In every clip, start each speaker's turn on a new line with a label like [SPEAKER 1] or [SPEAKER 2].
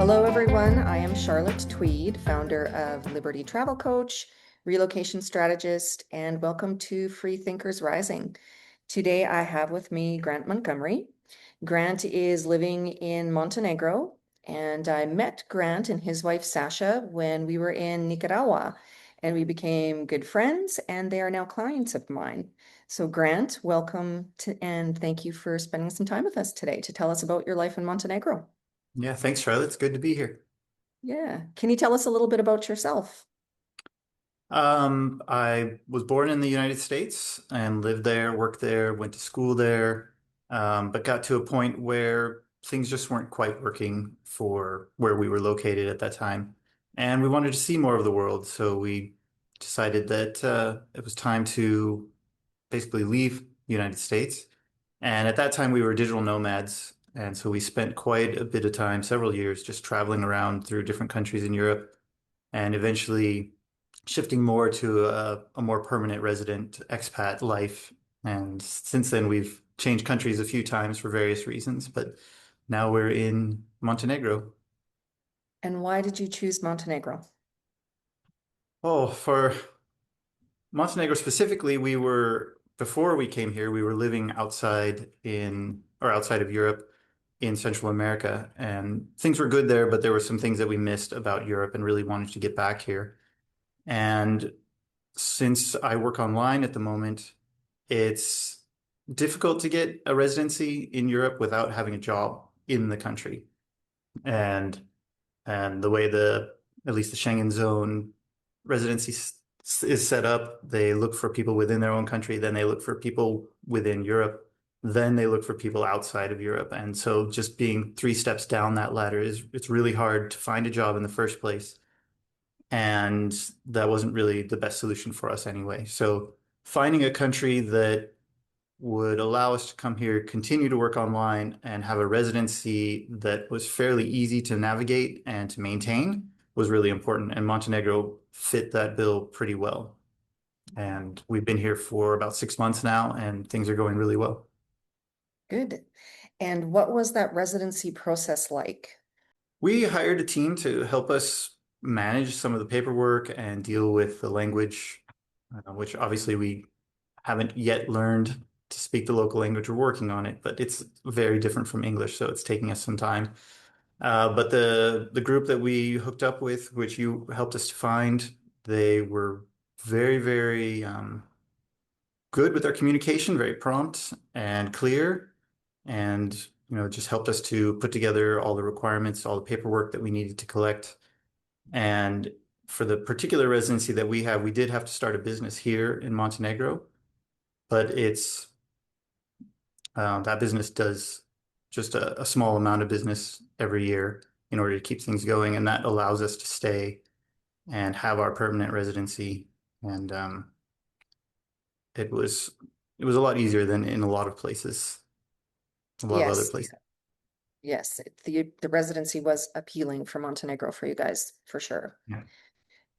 [SPEAKER 1] Hello, everyone. I am Charlotte Tweed, founder of Liberty Travel Coach, relocation strategist, and welcome to Free Thinkers Rising. Today, I have with me Grant Montgomery. Grant is living in Montenegro, and I met Grant and his wife Sasha when we were in Nicaragua, and we became good friends, and they are now clients of mine. So, Grant, welcome to, and thank you for spending some time with us today to tell us about your life in Montenegro.
[SPEAKER 2] Yeah, thanks, Charlotte. It's good to be here.
[SPEAKER 1] Yeah. Can you tell us a little bit about yourself?
[SPEAKER 2] I was born in the United States and lived there, worked there, went to school there, but got to a point where things just weren't quite working for where we were located at that time. And we wanted to see more of the world, so we decided that it was time to basically leave the United States. And at that time, we were digital nomads. And so we spent quite a bit of time, several years, just traveling around through different countries in Europe and eventually shifting more to a more permanent resident expat life. And since then, we've changed countries a few times for various reasons, but now we're in Montenegro.
[SPEAKER 1] And why did you choose Montenegro?
[SPEAKER 2] Oh, for Montenegro specifically, before we came here, we were living outside of Europe in Central America, and things were good there, but there were some things that we missed about Europe and really wanted to get back here. And since I work online at the moment, it's difficult to get a residency in Europe without having a job in the country. And and the way at least the Schengen zone residency is set up, they look for people within their own country, then they look for people within Europe, then they look for people outside of Europe. And so just being three steps down that ladder it's really hard to find a job in the first place. And that wasn't really the best solution for us anyway. So finding a country that would allow us to come here, continue to work online, and have a residency that was fairly easy to navigate and to maintain was really important. And Montenegro fit that bill pretty well. And we've been here for about 6 months now, and things are going really well.
[SPEAKER 1] Good. And what was that residency process like?
[SPEAKER 2] We hired a team to help us manage some of the paperwork and deal with the language, which obviously we haven't yet learned to speak the local language. We're working on it, but it's very different from English, so it's taking us some time. But the group that we hooked up with, which you helped us to find, they were very good with their communication, very prompt and clear, and just helped us to put together all the requirements, all the paperwork that we needed to collect. And for the particular residency that we have, we did have to start a business here in Montenegro, but it's that business does just a small amount of business every year in order to keep things going, and that allows us to stay and have our permanent residency. And it was it was a lot easier than in a lot of places, a lot of other
[SPEAKER 1] Yes,
[SPEAKER 2] places.
[SPEAKER 1] yes. The residency was appealing for Montenegro for you guys, for sure.
[SPEAKER 2] Yeah.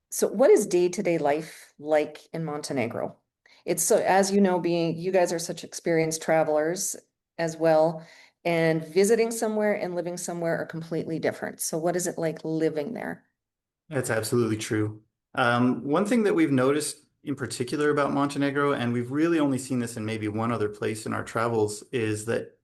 [SPEAKER 1] So what is day-to-day life like in Montenegro? It's so, as you know, being you guys are such experienced travelers as well, and visiting somewhere and living somewhere are completely different. So what is it like living there?
[SPEAKER 2] That's absolutely true. One thing that we've noticed in particular about Montenegro, and we've really only seen this in maybe one other place in our travels, is that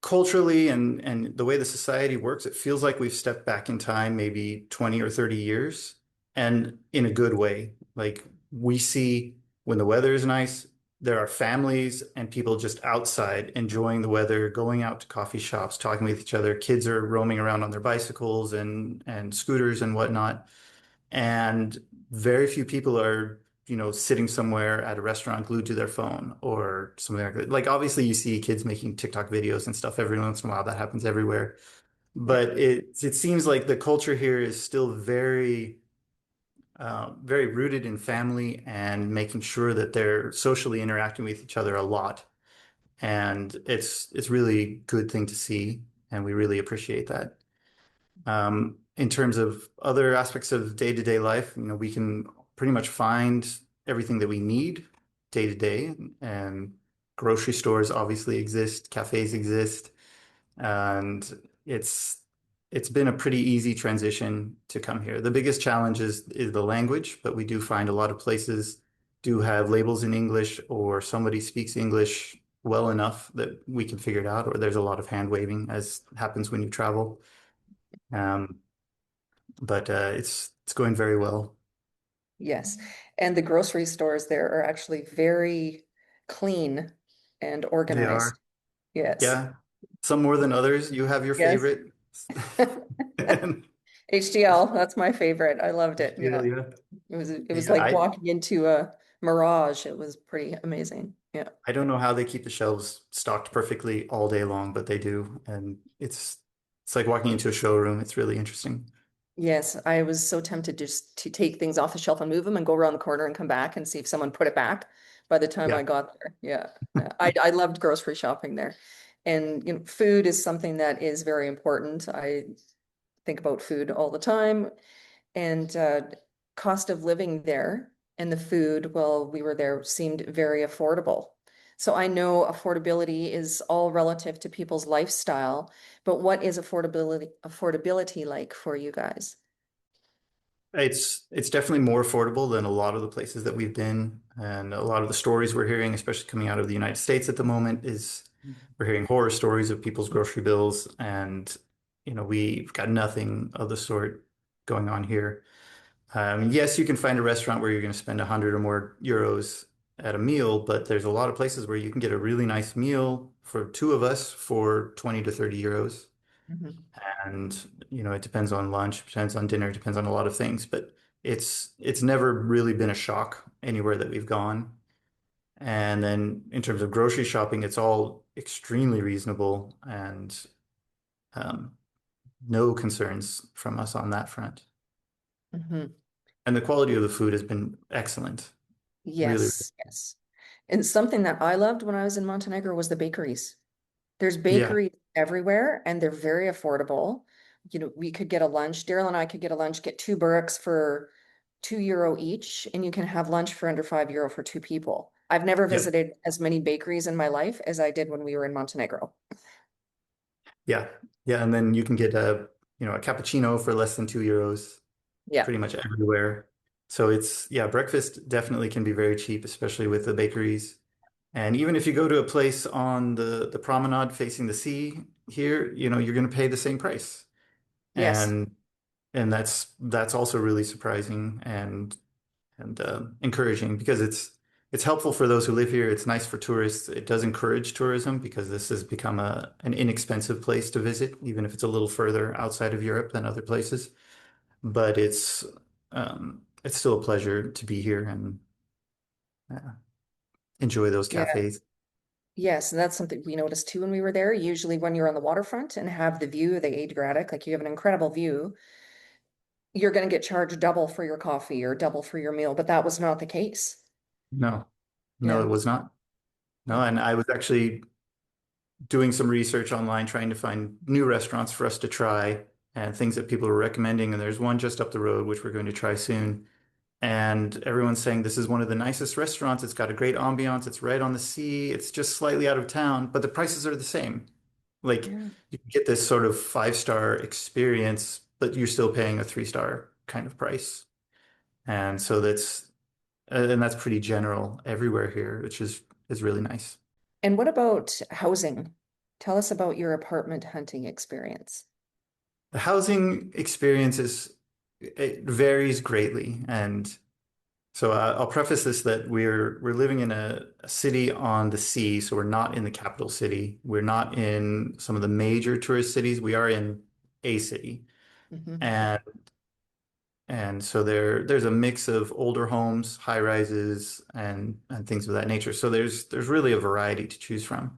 [SPEAKER 2] culturally and the way the society works, it feels like we've stepped back in time maybe 20 or 30 years, and in a good way. Like we see when the weather is nice, there are families and people just outside enjoying the weather, going out to coffee shops, talking with each other. Kids are roaming around on their bicycles and scooters and whatnot. And very few people are, sitting somewhere at a restaurant glued to their phone or something like that. Like obviously you see kids making TikTok videos and stuff every once in a while. That happens everywhere.
[SPEAKER 1] Yeah.
[SPEAKER 2] But it seems like the culture here is still very rooted in family and making sure that they're socially interacting with each other a lot. And it's really good thing to see, and we really appreciate that. In terms of other aspects of day-to-day life, we can pretty much find everything that we need day to day. And grocery stores obviously exist, cafes exist, and it's it's been a pretty easy transition to come here. The biggest challenge is the language, but we do find a lot of places do have labels in English or somebody speaks English well enough that we can figure it out, or there's a lot of hand waving as happens when you travel. Um, but it's going very well.
[SPEAKER 1] Yes. And the grocery stores there are actually very clean and
[SPEAKER 2] They are.
[SPEAKER 1] organized. Yes.
[SPEAKER 2] Yeah. Some more than others. You have your
[SPEAKER 1] Yes.
[SPEAKER 2] favorite. And
[SPEAKER 1] HDL, that's my favorite. I loved it.
[SPEAKER 2] yeah,
[SPEAKER 1] Yeah.
[SPEAKER 2] yeah.
[SPEAKER 1] It was
[SPEAKER 2] Yeah,
[SPEAKER 1] like walking into a mirage. It was pretty amazing. Yeah.
[SPEAKER 2] I don't know how they keep the shelves stocked perfectly all day long, but they do. And it's like walking into a showroom. It's really interesting.
[SPEAKER 1] Yes, I was so tempted just to take things off the shelf and move them and go around the corner and come back and see if someone put it back by the time I
[SPEAKER 2] Yeah.
[SPEAKER 1] got there. Yeah. Yeah. I loved grocery shopping there. And food is something that is very important. I think about food all the time. And cost of living there and the food while we were there seemed very affordable. So I know affordability is all relative to people's lifestyle, but what is affordability like for you guys?
[SPEAKER 2] It's definitely more affordable than a lot of the places that we've been. And a lot of the stories we're hearing, especially coming out of the United States at the moment, is we're hearing horror stories of people's grocery bills. And, we've got nothing of the sort going on here. Yes, you can find a restaurant where you're going to spend 100 or more euros at a meal, but there's a lot of places where you can get a really nice meal for two of us for 20 to 30 euros.
[SPEAKER 1] Mhm.
[SPEAKER 2] And, it depends on lunch, depends on dinner, depends on a lot of things, but it's never really been a shock anywhere that we've gone. And then in terms of grocery shopping, it's all extremely reasonable and um, no concerns from us on that front.
[SPEAKER 1] Mhm.
[SPEAKER 2] And the quality of the food has been excellent. Really,
[SPEAKER 1] Yes, yes. And something that I loved when I was in Montenegro was the bakeries. There's
[SPEAKER 2] yeah,
[SPEAKER 1] bakeries everywhere and they're very affordable. We could get a lunch. Daryl and I could get a lunch, get two bureks for €2 each, and you can have lunch for under €5 for two people. I've never
[SPEAKER 2] yeah,
[SPEAKER 1] visited as many bakeries in my life as I did when we were in Montenegro.
[SPEAKER 2] yeah, yeah. And then you can get a cappuccino for less than 2 euros
[SPEAKER 1] Yeah.
[SPEAKER 2] pretty much everywhere. So yeah, breakfast definitely can be very cheap, especially with the bakeries. And even if you go to a place on the promenade facing the sea here, you're going to pay the same price.
[SPEAKER 1] Yes.
[SPEAKER 2] And and that's also really surprising and encouraging because it's helpful for those who live here. It's nice for tourists. It does encourage tourism because this has become an inexpensive place to visit, even if it's a little further outside of Europe than other places. But it's still a pleasure to be here and uh, enjoy those
[SPEAKER 1] Yeah.
[SPEAKER 2] cafes.
[SPEAKER 1] Yes. And that's something we noticed too when we were there. Usually when you're on the waterfront and have the view of the Adriatic, like you have an incredible view, you're going to get charged double for your coffee or double for your meal, but that was not the case.
[SPEAKER 2] No, no,
[SPEAKER 1] Yeah.
[SPEAKER 2] it was not. No, and I was actually doing some research online trying to find new restaurants for us to try and things that people are recommending. And there's one just up the road, which we're going to try soon. And everyone's saying this is one of the nicest restaurants. It's got a great ambiance. It's right on the sea. It's just slightly out of town, but the prices are the same. Like
[SPEAKER 1] Yeah.
[SPEAKER 2] you can get this sort of five-star experience, but you're still paying a three-star kind of price. And so that's pretty general everywhere here, which is really nice.
[SPEAKER 1] And what about housing? Tell us about your apartment hunting experience.
[SPEAKER 2] The housing experience it varies greatly, and so I'll preface this that we're living in a city on the sea, so we're not in the capital city. We're not in some of the major tourist cities. We are in a city,
[SPEAKER 1] Hmm.
[SPEAKER 2] and and so there's a mix of older homes, high rises, and things of that nature. So there's really a variety to choose from.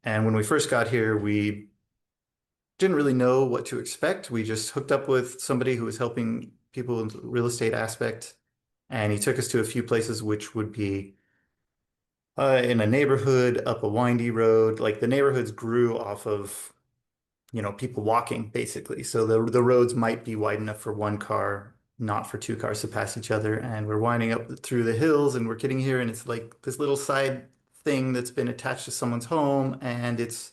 [SPEAKER 2] And when we first got here, we didn't really know what to expect. We just hooked up with somebody who was helping people in the real estate aspect, and he took us to a few places which would be in a neighborhood up a windy road. Like the neighborhoods grew off of, people walking basically. So the roads might be wide enough for one car, not for two cars to pass each other. And we're winding up through the hills and we're getting here and it's like this little side thing that's been attached to someone's home and it's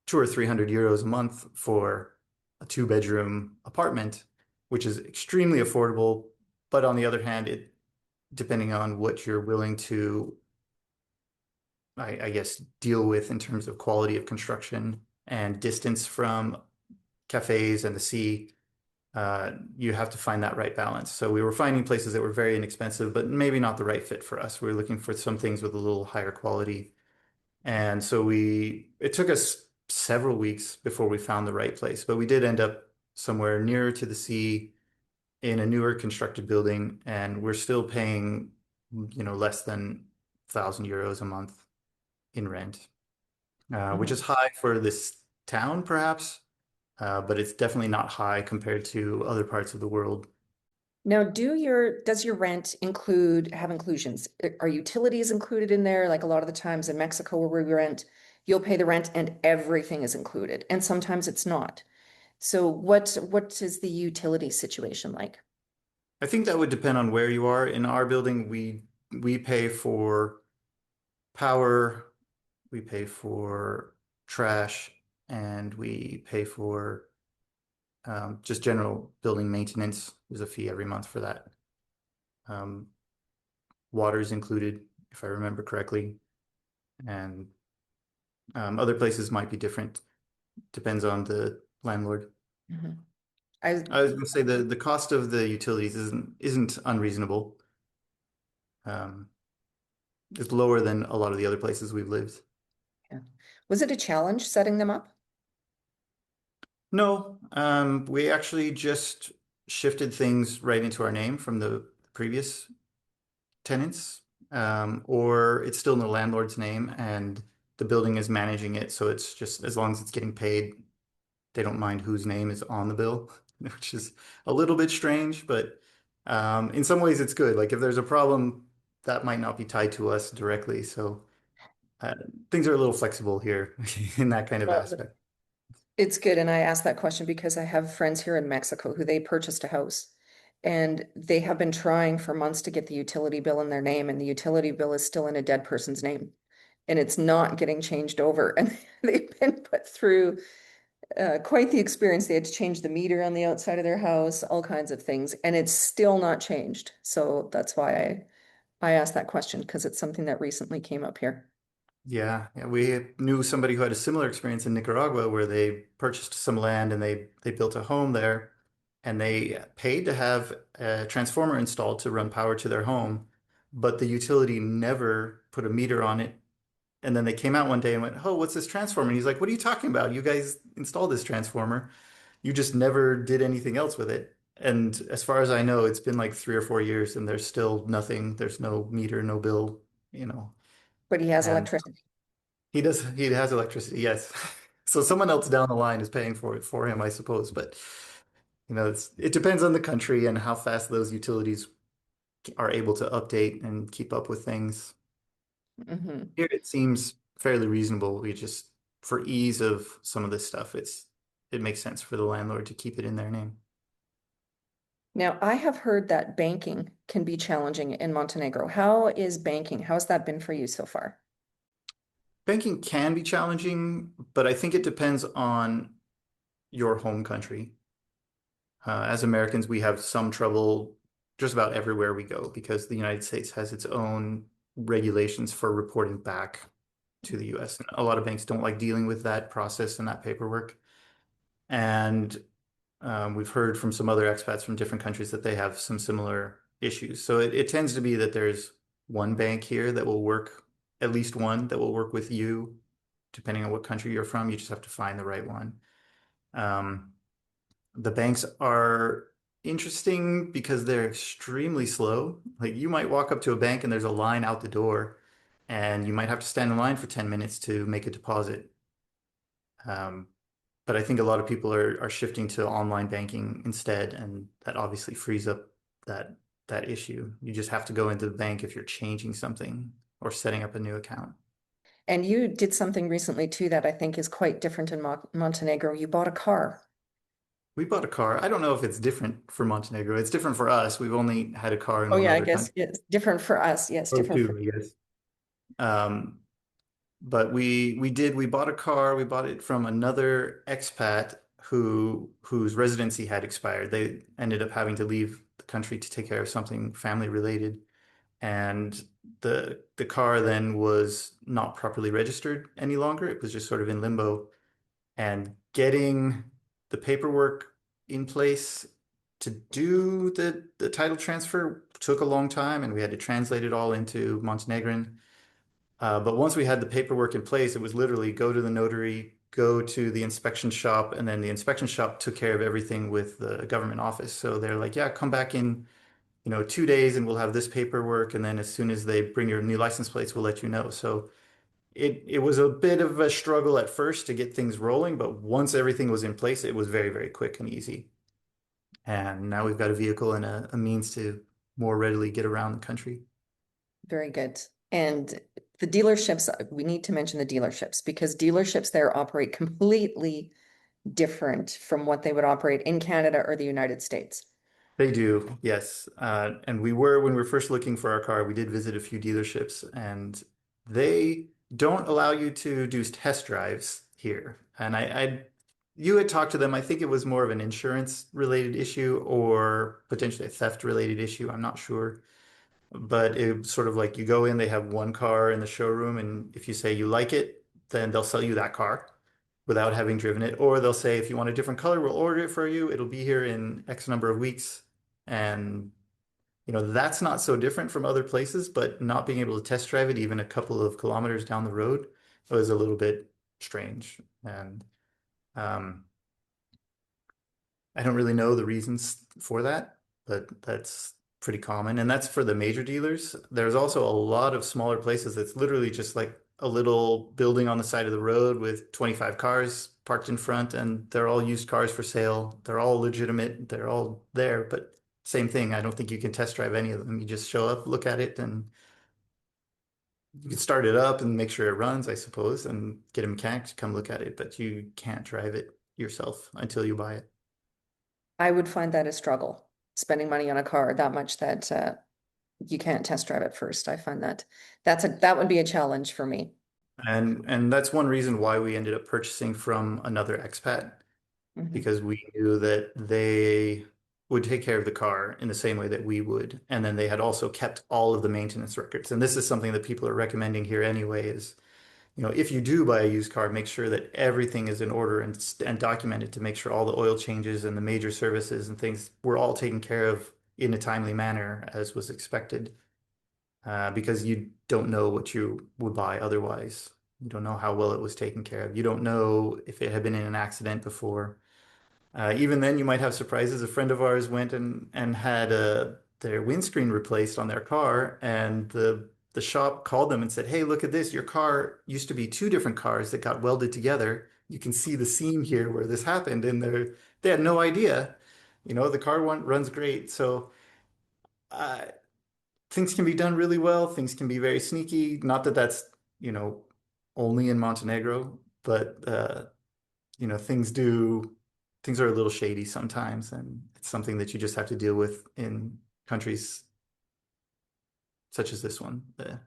[SPEAKER 2] 200 or 300 euros a month for a two-bedroom apartment, which is extremely affordable. But on the other hand, it depending on what you're willing to, I guess, deal with in terms of quality of construction and distance from cafes and the sea, you have to find that right balance. So we were finding places that were very inexpensive, but maybe not the right fit for us. We were looking for some things with a little higher quality. And so it took us several weeks before we found the right place, but we did end up somewhere nearer to the sea in a newer constructed building, and we're still paying, less than 1,000 euros a month in rent, which
[SPEAKER 1] Mhm.
[SPEAKER 2] is high for this town, perhaps, but it's definitely not high compared to other parts of the world.
[SPEAKER 1] Now, does your rent have inclusions? Are utilities included in there? Like a lot of the times in Mexico where we rent, you'll pay the rent and everything is included, and sometimes it's not. So what is the utility situation like?
[SPEAKER 2] I think that would depend on where you are. In our building, we pay for power, we pay for trash, and we pay for just general building maintenance. There's a fee every month for that. Um, Water is included, if I remember correctly, and other places might be different. Depends on the landlord.
[SPEAKER 1] Mhm. I
[SPEAKER 2] I was going to say the cost of the utilities isn't unreasonable. Um, it's lower than a lot of the other places we've lived.
[SPEAKER 1] yeah. Was it a challenge setting them up?
[SPEAKER 2] No, we actually just shifted things right into our name from the previous tenants, or it's still in the landlord's name and the building is managing it. So it's just as long as it's getting paid, they don't mind whose name is on the bill, which is a little bit strange, but in some ways it's good. Like if there's a problem, that might not be tied to us directly. So uh, things are a little flexible here in that kind of
[SPEAKER 1] Well,
[SPEAKER 2] aspect.
[SPEAKER 1] it's good. And I asked that question because I have friends here in Mexico who they purchased a house and they have been trying for months to get the utility bill in their name, and the utility bill is still in a dead person's name and it's not getting changed over. And they've been put through quite the experience. They had to change the meter on the outside of their house, all kinds of things, and it's still not changed. So that's why I asked that question because it's something that recently came up here.
[SPEAKER 2] Yeah, we knew somebody who had a similar experience in Nicaragua where they purchased some land and they built a home there and they paid to have a transformer installed to run power to their home, but the utility never put a meter on it. And then they came out one day and went, "Oh, what's this transformer?" And he's like, "What are you talking about? You guys installed this transformer. You just never did anything else with it." And as far as I know, it's been like 3 or 4 years and there's still nothing. There's no meter, no bill, you know.
[SPEAKER 1] But he has
[SPEAKER 2] And
[SPEAKER 1] electricity.
[SPEAKER 2] he has electricity, yes. So someone else down the line is paying for it for him, I suppose. But it depends on the country and how fast those utilities are able to update and keep up with things.
[SPEAKER 1] Hmm.
[SPEAKER 2] Here it seems fairly reasonable. We just, for ease of some of this stuff, it makes sense for the landlord to keep it in their name.
[SPEAKER 1] Now, I have heard that banking can be challenging in Montenegro. How is banking? How's that been for you so far?
[SPEAKER 2] Banking can be challenging, but I think it depends on your home country. As Americans, we have some trouble just about everywhere we go because the United States has its own regulations for reporting back to the US. And a lot of banks don't like dealing with that process and that paperwork. And we've heard from some other expats from different countries that they have some similar issues. So it tends to be that there's one bank here that will work, at least one that will work with you, depending on what country you're from. You just have to find the right one. Um, the banks are interesting because they're extremely slow. Like you might walk up to a bank and there's a line out the door, and you might have to stand in line for 10 minutes to make a deposit. Um, but I think a lot of people are shifting to online banking instead, and that obviously frees up that that issue. You just have to go into the bank if you're changing something or setting up a new account.
[SPEAKER 1] And you did something recently too that I think is quite different in Montenegro. You bought a car.
[SPEAKER 2] We bought a car. I don't know if it's different for Montenegro. It's different for us. We've only had a car in
[SPEAKER 1] Oh
[SPEAKER 2] one
[SPEAKER 1] yeah, I
[SPEAKER 2] other
[SPEAKER 1] guess
[SPEAKER 2] country.
[SPEAKER 1] it's different for us. Yes,
[SPEAKER 2] Oh,
[SPEAKER 1] different
[SPEAKER 2] two,
[SPEAKER 1] for
[SPEAKER 2] I guess. But we bought a car. We bought it from another expat whose residency had expired. They ended up having to leave the country to take care of something family related, and the car then was not properly registered any longer. It was just sort of in limbo, and getting the paperwork in place to do the title transfer took a long time, and we had to translate it all into Montenegrin. But once we had the paperwork in place, it was literally go to the notary, go to the inspection shop, and then the inspection shop took care of everything with the government office. So they're like, yeah, come back in, 2 days and we'll have this paperwork. And then as soon as they bring your new license plates, we'll let you know. So it was a bit of a struggle at first to get things rolling, but once everything was in place, it was very, very quick and easy. And now we've got a vehicle and a means to more readily get around the country.
[SPEAKER 1] Very good. And the dealerships, we need to mention the dealerships because dealerships there operate completely different from what they would operate in Canada or the United States.
[SPEAKER 2] They do, yes. And when we were first looking for our car, we did visit a few dealerships, and they don't allow you to do test drives here. And you had talked to them. I think it was more of an insurance related issue or potentially a theft related issue. I'm not sure. But it's sort of like you go in, they have one car in the showroom, and if you say you like it, then they'll sell you that car without having driven it. Or they'll say, if you want a different color, we'll order it for you. It'll be here in X number of weeks. And, that's not so different from other places, but not being able to test drive it even a couple of kilometers down the road was a little bit strange. And um, I don't really know the reasons for that, but that's pretty common. And that's for the major dealers. There's also a lot of smaller places that's literally just like a little building on the side of the road with 25 cars parked in front, and they're all used cars for sale. They're all legitimate. They're all there, but same thing. I don't think you can test drive any of them. You just show up, look at it, and you can start it up and make sure it runs, I suppose, and get a mechanic to come look at it, but you can't drive it yourself until you buy it.
[SPEAKER 1] I would find that a struggle, spending money on a car that much that you can't test drive it first. I find that would be a challenge for me.
[SPEAKER 2] And that's one reason why we ended up purchasing from another expat,
[SPEAKER 1] Mhm.
[SPEAKER 2] because we knew that they would take care of the car in the same way that we would. And then they had also kept all of the maintenance records. And this is something that people are recommending here anyway, is, if you do buy a used car, make sure that everything is in order and documented to make sure all the oil changes and the major services and things were all taken care of in a timely manner as was expected. Because you don't know what you would buy otherwise. You don't know how well it was taken care of. You don't know if it had been in an accident before. Even then, you might have surprises. A friend of ours went and had their windscreen replaced on their car, and the shop called them and said, "Hey, look at this. Your car used to be two different cars that got welded together. You can see the seam here where this happened." And they had no idea. The car runs great. So uh, things can be done really well. Things can be very sneaky. Not that that's, you know, only in Montenegro, but things are a little shady sometimes, and it's something that you just have to deal with in countries such as this one.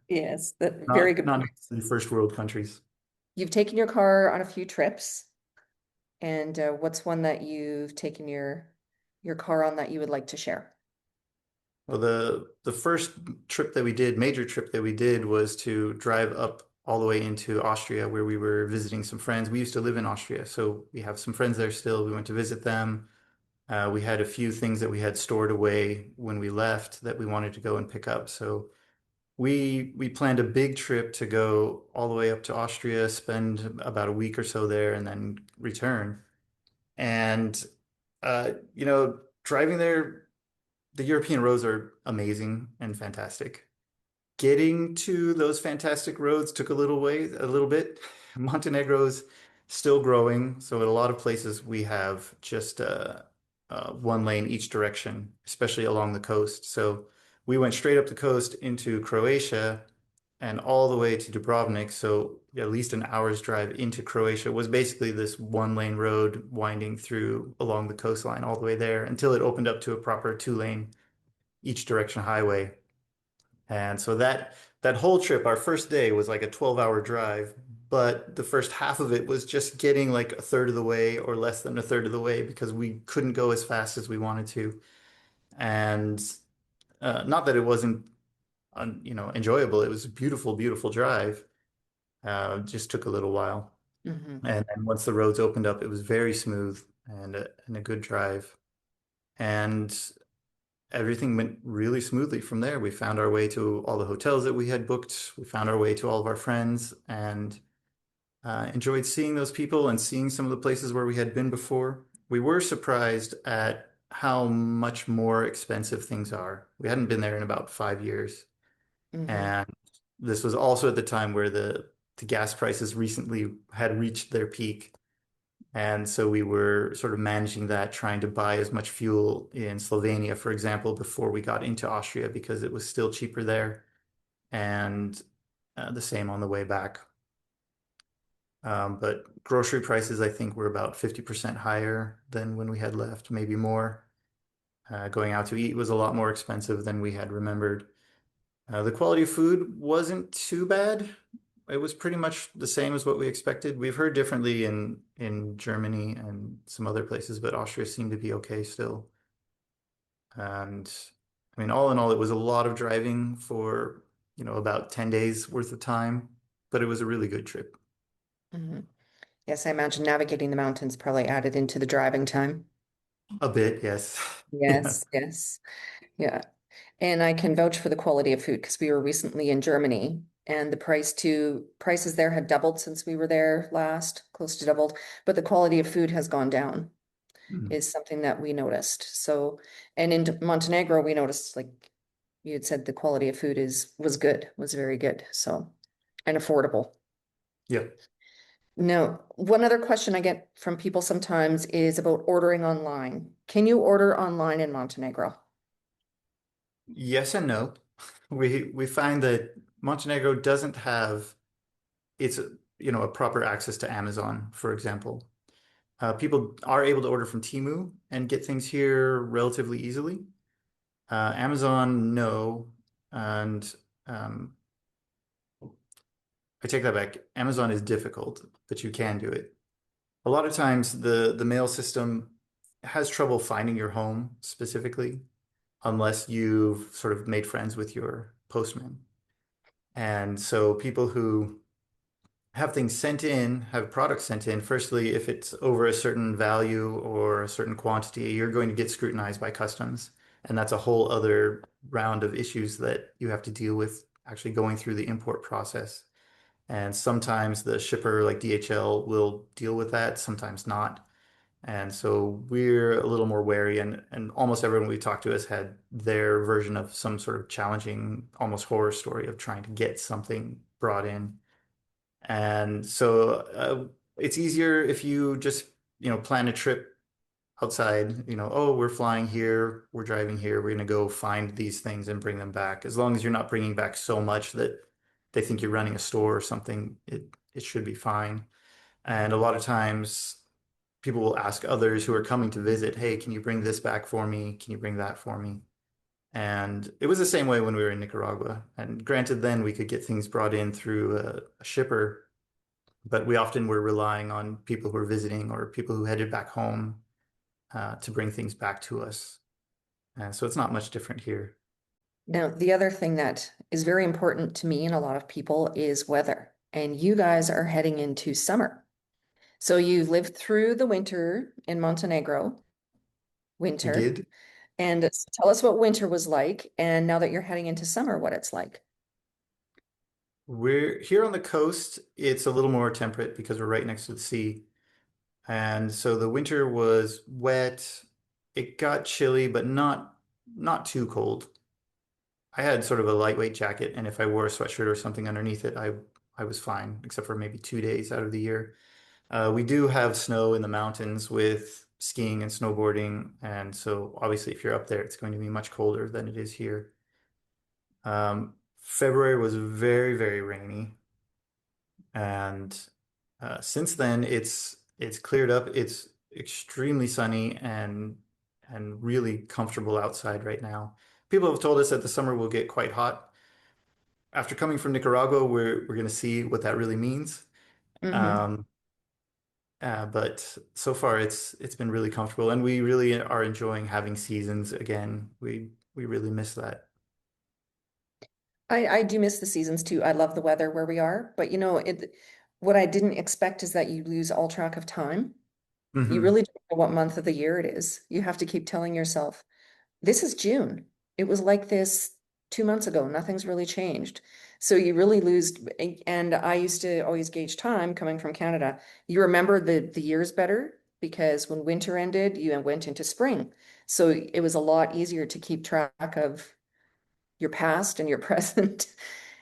[SPEAKER 1] Yes, that very
[SPEAKER 2] Not
[SPEAKER 1] good
[SPEAKER 2] not
[SPEAKER 1] point.
[SPEAKER 2] the first world countries.
[SPEAKER 1] You've taken your car on a few trips, and what's one that you've taken your car on that you would like to share?
[SPEAKER 2] Well, the first major trip that we did, was to drive up all the way into Austria, where we were visiting some friends. We used to live in Austria, so we have some friends there still. We went to visit them. We had a few things that we had stored away when we left that we wanted to go and pick up. So we planned a big trip to go all the way up to Austria, spend about a week or so there, and then return. And driving there, the European roads are amazing and fantastic. Getting to those fantastic roads took a little bit. Montenegro's still growing, so in a lot of places we have just one lane each direction, especially along the coast. So we went straight up the coast into Croatia and all the way to Dubrovnik. So at least an hour's drive into Croatia was basically this one lane road winding through along the coastline all the way there until it opened up to a proper two-lane each direction highway. And so that whole trip, our first day was like a 12-hour drive. but the first half of it was just getting like a third of the way or less than a third of the way because we couldn't go as fast as we wanted to. And not that it wasn't, enjoyable. It was a beautiful, beautiful drive. Just took a little while.
[SPEAKER 1] Hmm.
[SPEAKER 2] And then once the roads opened up, it was very smooth and a good drive. And everything went really smoothly from there. We found our way to all the hotels that we had booked. We found our way to all of our friends and enjoyed seeing those people and seeing some of the places where we had been before. We were surprised at how much more expensive things are. We hadn't been there in about 5 years.
[SPEAKER 1] Hmm.
[SPEAKER 2] And this was also at the time where the gas prices recently had reached their peak. And so we were sort of managing that, trying to buy as much fuel in Slovenia, for example, before we got into Austria because it was still cheaper there and the same on the way back. But grocery prices, I think, were about 50% higher than when we had left, maybe more. Going out to eat was a lot more expensive than we had remembered. The quality of food wasn't too bad. It was pretty much the same as what we expected. We've heard differently in Germany and some other places, but Austria seemed to be okay still. And I mean, all in all, it was a lot of driving for, about 10 days worth of time, but it was a really good trip.
[SPEAKER 1] Hmm. Yes, I imagine navigating the mountains probably added into the driving time.
[SPEAKER 2] A bit, yes. Yeah.
[SPEAKER 1] Yes, yes. Yeah. And I can vouch for the quality of food because we were recently in Germany and the prices there have doubled since we were there last, close to doubled, but the quality of food has gone down
[SPEAKER 2] Mm.
[SPEAKER 1] is something that we noticed. So, and in Montenegro, we noticed like you had said the quality of food was good, was very good. So, and affordable.
[SPEAKER 2] Yeah.
[SPEAKER 1] Now, one other question I get from people sometimes is about ordering online. Can you order online in Montenegro?
[SPEAKER 2] Yes and no. We find that Montenegro doesn't have its, a proper access to Amazon, for example. People are able to order from Temu and get things here relatively easily. Amazon, no. And um, I take that back. Amazon is difficult, but you can do it. A lot of times the mail system has trouble finding your home specifically, unless you've sort of made friends with your postman. And so people who have things sent in, have products sent in, firstly, if it's over a certain value or a certain quantity, you're going to get scrutinized by customs. And that's a whole other round of issues that you have to deal with actually going through the import process. And sometimes the shipper, like DHL, will deal with that, sometimes not. And so we're a little more wary, and almost everyone we talked to has had their version of some sort of challenging, almost horror story of trying to get something brought in. And so it's easier if you just, plan a trip outside, oh, we're flying here, we're driving here, we're going to go find these things and bring them back. As long as you're not bringing back so much that they think you're running a store or something, it should be fine. And a lot of times people will ask others who are coming to visit, hey, can you bring this back for me? Can you bring that for me? And it was the same way when we were in Nicaragua. And granted, then we could get things brought in through a shipper, but we often were relying on people who were visiting or people who headed back home to bring things back to us. And so it's not much different here.
[SPEAKER 1] Now, the other thing that is very important to me and a lot of people is weather. And you guys are heading into summer. So you lived through the winter in Montenegro,
[SPEAKER 2] We
[SPEAKER 1] winter,
[SPEAKER 2] did.
[SPEAKER 1] and tell us what winter was like. And now that you're heading into summer, what it's like.
[SPEAKER 2] We're here on the coast. It's a little more temperate because we're right next to the sea. And so the winter was wet. It got chilly, but not too cold. I had sort of a lightweight jacket, and if I wore a sweatshirt or something underneath it, I was fine, except for maybe 2 days out of the year. We do have snow in the mountains with skiing and snowboarding, and so obviously if you're up there, it's going to be much colder than it is here. February was very, very rainy, and since then it's cleared up. It's extremely sunny and really comfortable outside right now. People have told us that the summer will get quite hot. After coming from Nicaragua, we're going to see what that really means.
[SPEAKER 1] Hmm.
[SPEAKER 2] Um, but so far it's been really comfortable, and we really are enjoying having seasons again. We really miss that.
[SPEAKER 1] I do miss the seasons too. I love the weather where we are, but what I didn't expect is that you lose all track of time. You
[SPEAKER 2] Hmm.
[SPEAKER 1] really don't know what month of the year it is. You have to keep telling yourself, this is June. It was like this 2 months ago. Nothing's really changed. So you really lose. And I used to always gauge time coming from Canada. You remember the years better because when winter ended, you went into spring. So it was a lot easier to keep track of your past and your present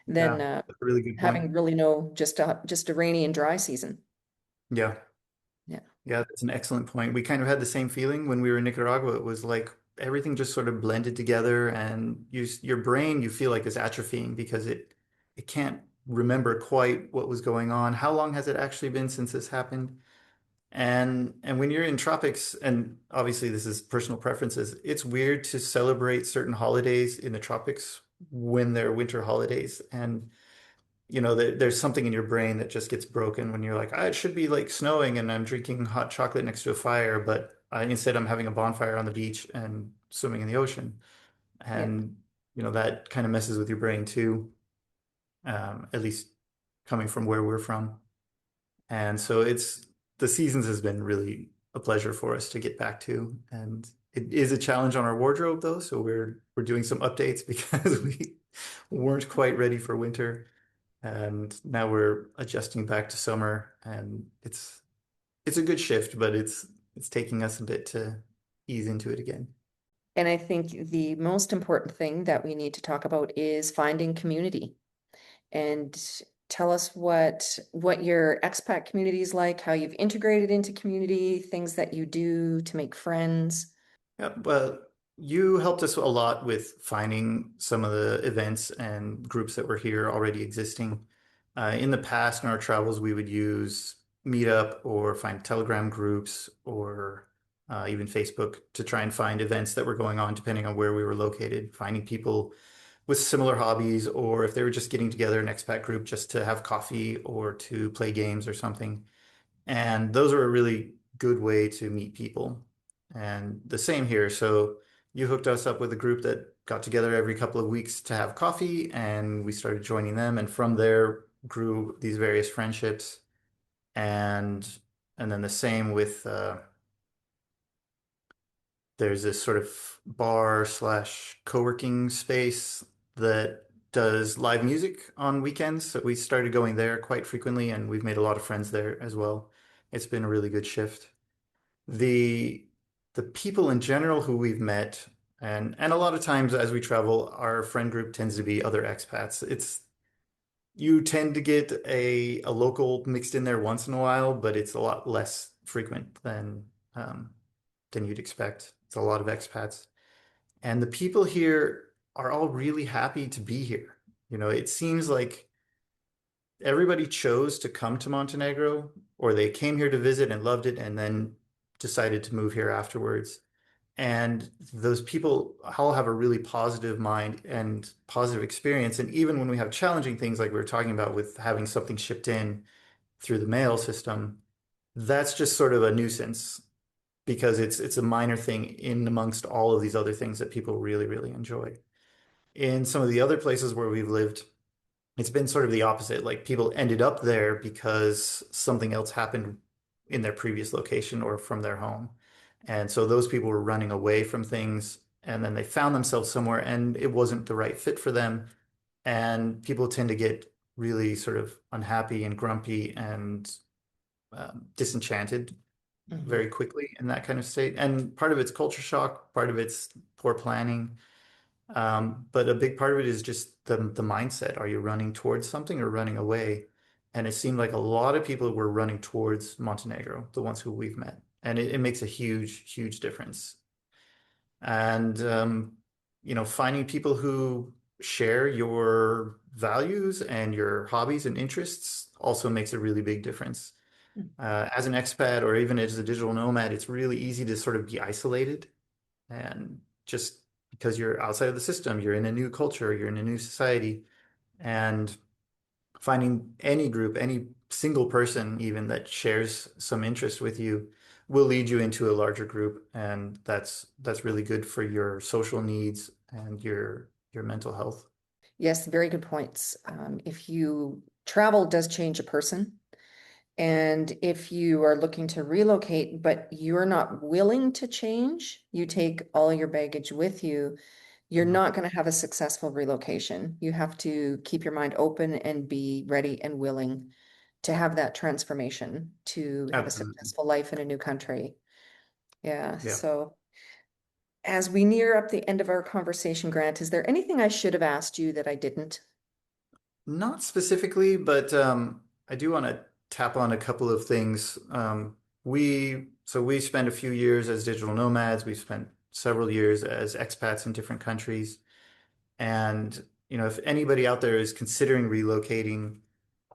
[SPEAKER 1] than
[SPEAKER 2] Yeah, that's a really good point.
[SPEAKER 1] having really no just a rainy and dry season.
[SPEAKER 2] Yeah.
[SPEAKER 1] Yeah.
[SPEAKER 2] Yeah, that's an excellent point. We kind of had the same feeling when we were in Nicaragua. It was like everything just sort of blended together, and your brain, you feel like, is atrophying because it can't remember quite what was going on. How long has it actually been since this happened? And when you're in tropics, and obviously this is personal preferences, it's weird to celebrate certain holidays in the tropics when they're winter holidays. And there's something in your brain that just gets broken when you're like, it should be like snowing and I'm drinking hot chocolate next to a fire, but instead I'm having a bonfire on the beach and swimming in the ocean.
[SPEAKER 1] Yep.
[SPEAKER 2] And, that kind of messes with your brain too, at least coming from where we're from. And so the seasons has been really a pleasure for us to get back to. And it is a challenge on our wardrobe though, so we're doing some updates because we weren't quite ready for winter. And now we're adjusting back to summer, and it's a good shift, but it's taking us a bit to ease into it again.
[SPEAKER 1] And I think the most important thing that we need to talk about is finding community. And tell us what your expat community is like, how you've integrated into community, things that you do to make friends.
[SPEAKER 2] Yeah, well, you helped us a lot with finding some of the events and groups that were here already existing. In the past, in our travels, we would use Meetup or find Telegram groups or even Facebook to try and find events that were going on, depending on where we were located, finding people with similar hobbies, or if they were just getting together an expat group just to have coffee or to play games or something. And those are a really good way to meet people. And the same here. So you hooked us up with a group that got together every couple of weeks to have coffee, and we started joining them. And from there grew these various friendships. And and then the same with there's this sort of bar slash co-working space that does live music on weekends. So we started going there quite frequently, and we've made a lot of friends there as well. It's been a really good shift. the the people in general who we've met, and a lot of times as we travel, our friend group tends to be other expats. It's You tend to get a local mixed in there once in a while, but it's a lot less frequent um, than you'd expect. It's a lot of expats, and the people here are all really happy to be here. It seems like everybody chose to come to Montenegro, or they came here to visit and loved it and then decided to move here afterwards. And those people all have a really positive mind and positive experience. And even when we have challenging things like we were talking about with having something shipped in through the mail system, that's just sort of a nuisance because it's a minor thing in amongst all of these other things that people really, really enjoy. In some of the other places where we've lived, it's been sort of the opposite. Like people ended up there because something else happened in their previous location or from their home. And so those people were running away from things, and then they found themselves somewhere and it wasn't the right fit for them. And people tend to get really sort of unhappy and grumpy and disenchanted
[SPEAKER 1] Mhm.
[SPEAKER 2] very quickly in that kind of state. And part of it's culture shock, part of it's poor planning. But a big part of it is just the mindset. Are you running towards something or running away? And it seemed like a lot of people were running towards Montenegro, the ones who we've met. And it makes a huge, huge difference. And finding people who share your values and your hobbies and interests also makes a really big difference. As an expat or even as a digital nomad, it's really easy to sort of be isolated, and just because you're outside of the system, you're in a new culture, you're in a new society. And finding any group, any single person even that shares some interest with you will lead you into a larger group, and that's really good for your social needs and your mental health.
[SPEAKER 1] Yes, very good points. If you travel does change a person. And if you are looking to relocate, but you're not willing to change, you take all your baggage with you, you're
[SPEAKER 2] Mhm.
[SPEAKER 1] not going to have a successful relocation. You have to keep your mind open and be ready and willing to have that transformation to have a
[SPEAKER 2] Absolutely.
[SPEAKER 1] successful life in a new country. Yeah.
[SPEAKER 2] Yeah.
[SPEAKER 1] So as we near up the end of our conversation, Grant, is there anything I should have asked you that I didn't?
[SPEAKER 2] Not specifically, but I do want to tap on a couple of things. We spent a few years as digital nomads. We spent several years as expats in different countries. And if anybody out there is considering relocating,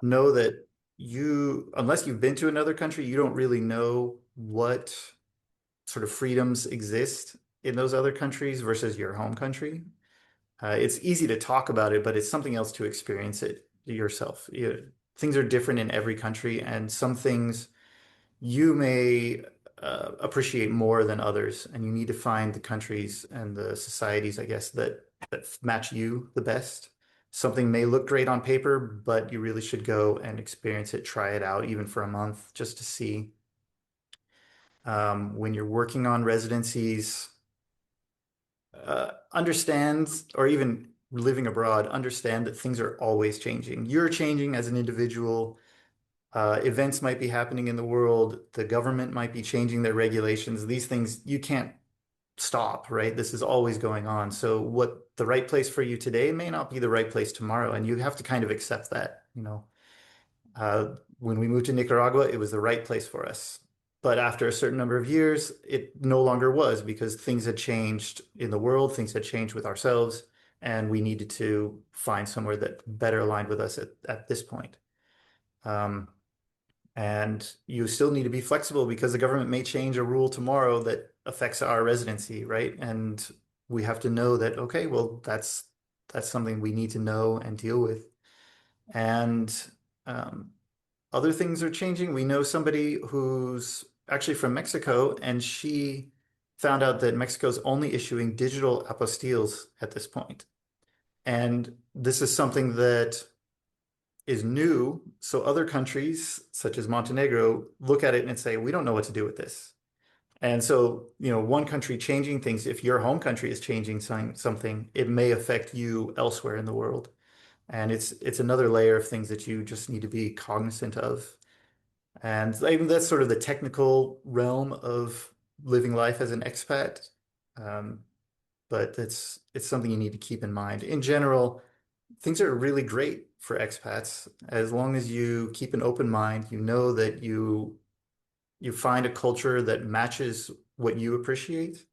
[SPEAKER 2] know that unless you've been to another country, you don't really know what sort of freedoms exist in those other countries versus your home country. It's easy to talk about it, but it's something else to experience it yourself. Things are different in every country, and some things you may appreciate more than others, and you need to find the countries and the societies, I guess, that match you the best. Something may look great on paper, but you really should go and experience it, try it out, even for a month, just to see. When you're working on residencies, understand, or even living abroad, understand that things are always changing. You're changing as an individual. Events might be happening in the world. The government might be changing their regulations. These things you can't stop, right? This is always going on. So what the right place for you today may not be the right place tomorrow, and you have to kind of accept that. When we moved to Nicaragua, it was the right place for us. But after a certain number of years, it no longer was because things had changed in the world, things had changed with ourselves, and we needed to find somewhere that better aligned with us at this point. Um, and you still need to be flexible because the government may change a rule tomorrow that affects our residency, right? And we have to know that, okay, well, that's something we need to know and deal with. And um, other things are changing. We know somebody who's actually from Mexico, and she found out that Mexico's only issuing digital apostilles at this point. And this is something that is new. So other countries, such as Montenegro, look at it and say, we don't know what to do with this. And so, one country changing things, if your home country is changing something, it may affect you elsewhere in the world. And it's another layer of things that you just need to be cognizant of. And even that's sort of the technical realm of living life as an expat. Um, but it's something you need to keep in mind. In general, things are really great for expats as long as you keep an open mind. You know that you find a culture that matches what you appreciate,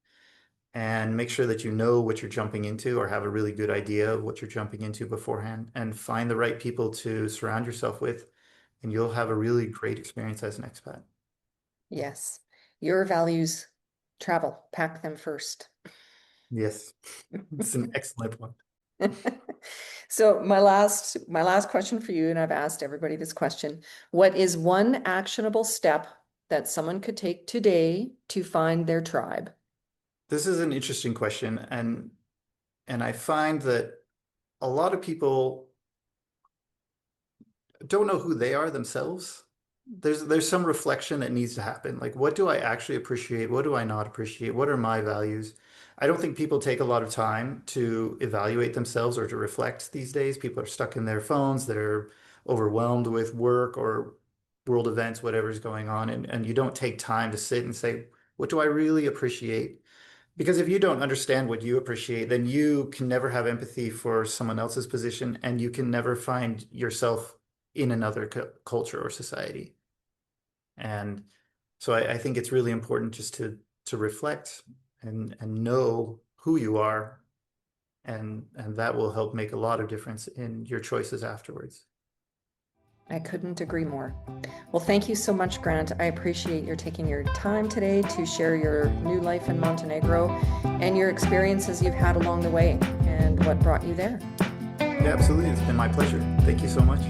[SPEAKER 2] and make sure that you know what you're jumping into or have a really good idea of what you're jumping into beforehand, and find the right people to surround yourself with, and you'll have a really great experience as an expat.
[SPEAKER 1] Yes. Your values travel, pack them first.
[SPEAKER 2] Yes, it's an excellent one.
[SPEAKER 1] So my last question for you, and I've asked everybody this question, what is one actionable step that someone could take today to find their tribe?
[SPEAKER 2] This is an interesting question, and I find that a lot of people don't know who they are themselves. There's some reflection that needs to happen. Like, what do I actually appreciate? What do I not appreciate? What are my values? I don't think people take a lot of time to evaluate themselves or to reflect these days. People are stuck in their phones. They're overwhelmed with work or world events, whatever's going on. And you don't take time to sit and say, what do I really appreciate? Because if you don't understand what you appreciate, then you can never have empathy for someone else's position, and you can never find yourself in another culture or society. And so I think it's really important just to reflect and know who you are, and that will help make a lot of difference in your choices afterwards.
[SPEAKER 1] I couldn't agree more. Well, thank you so much, Grant. I appreciate your taking your time today to share your new life in Montenegro and your experiences you've had along the way and what brought you there.
[SPEAKER 2] Yeah, absolutely. It's been my pleasure. Thank you so much.